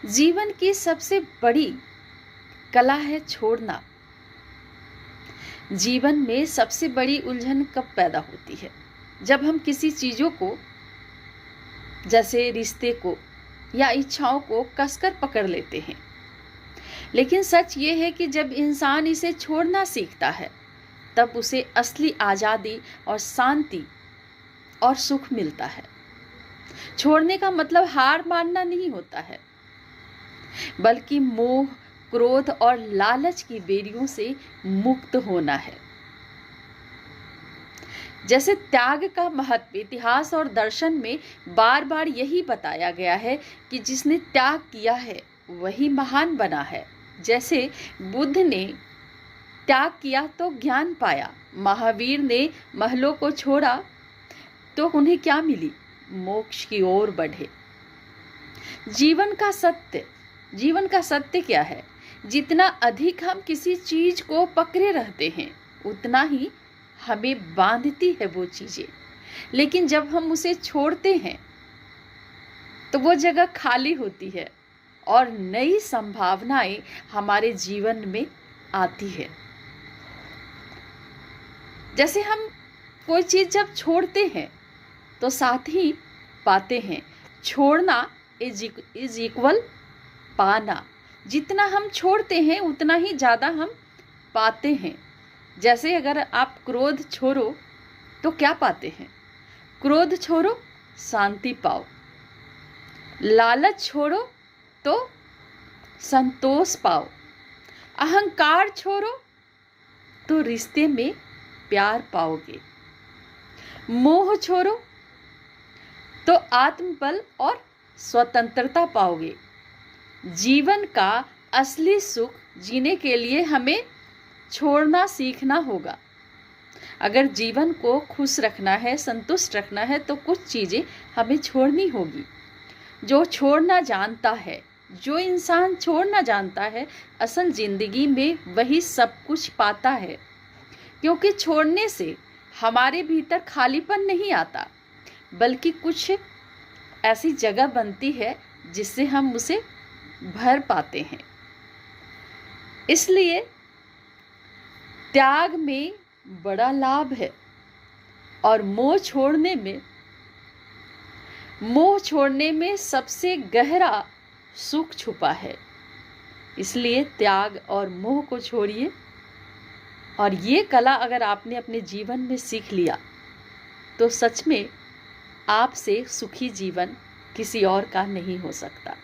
जीवन की सबसे बड़ी कला है छोड़ना। जीवन में सबसे बड़ी उलझन कब पैदा होती है? जब हम किसी चीज़ों को, जैसे रिश्ते को या इच्छाओं को कसकर पकड़ लेते हैं। लेकिन सच ये है कि जब इंसान इसे छोड़ना सीखता है, तब उसे असली आज़ादी और शांति और सुख मिलता है। छोड़ने का मतलब हार मानना नहीं होता है, बल्कि मोह, क्रोध और लालच की बेड़ियों से मुक्त होना है। जैसे त्याग का महत्व इतिहास और दर्शन में बार बार यही बताया गया है कि जिसने त्याग किया है वही महान बना है। जैसे बुद्ध ने त्याग किया तो ज्ञान पाया, महावीर ने महलों को छोड़ा तो उन्हें क्या मिली? मोक्ष की ओर बढ़े। जीवन का सत्य क्या है? जितना अधिक हम किसी चीज को पकड़े रहते हैं, उतना ही हमें बांधती है वो चीजें। लेकिन जब हम उसे छोड़ते हैं तो वो जगह खाली होती है और नई संभावनाएं हमारे जीवन में आती है। जैसे हम कोई चीज जब छोड़ते हैं तो साथ ही पाते हैं। छोड़ना इज इक्वल पाना। जितना हम छोड़ते हैं उतना ही ज़्यादा हम पाते हैं। जैसे अगर आप क्रोध छोड़ो तो क्या पाते हैं? क्रोध छोड़ो, शांति पाओ। लालच छोड़ो तो संतोष पाओ। अहंकार छोड़ो तो रिश्ते में प्यार पाओगे। मोह छोड़ो तो आत्मबल और स्वतंत्रता पाओगे। जीवन का असली सुख जीने के लिए हमें छोड़ना सीखना होगा। अगर जीवन को खुश रखना है, संतुष्ट रखना है, तो कुछ चीज़ें हमें छोड़नी होगी। जो छोड़ना जानता है, जो इंसान छोड़ना जानता है, असल ज़िंदगी में वही सब कुछ पाता है। क्योंकि छोड़ने से हमारे भीतर खालीपन नहीं आता, बल्कि कुछ ऐसी जगह बनती है जिससे हम उसे भर पाते हैं। इसलिए त्याग में बड़ा लाभ है और मोह छोड़ने में सबसे गहरा सुख छुपा है। इसलिए त्याग और मोह को छोड़िए। और ये कला अगर आपने अपने जीवन में सीख लिया तो सच में आपसे सुखी जीवन किसी और का नहीं हो सकता।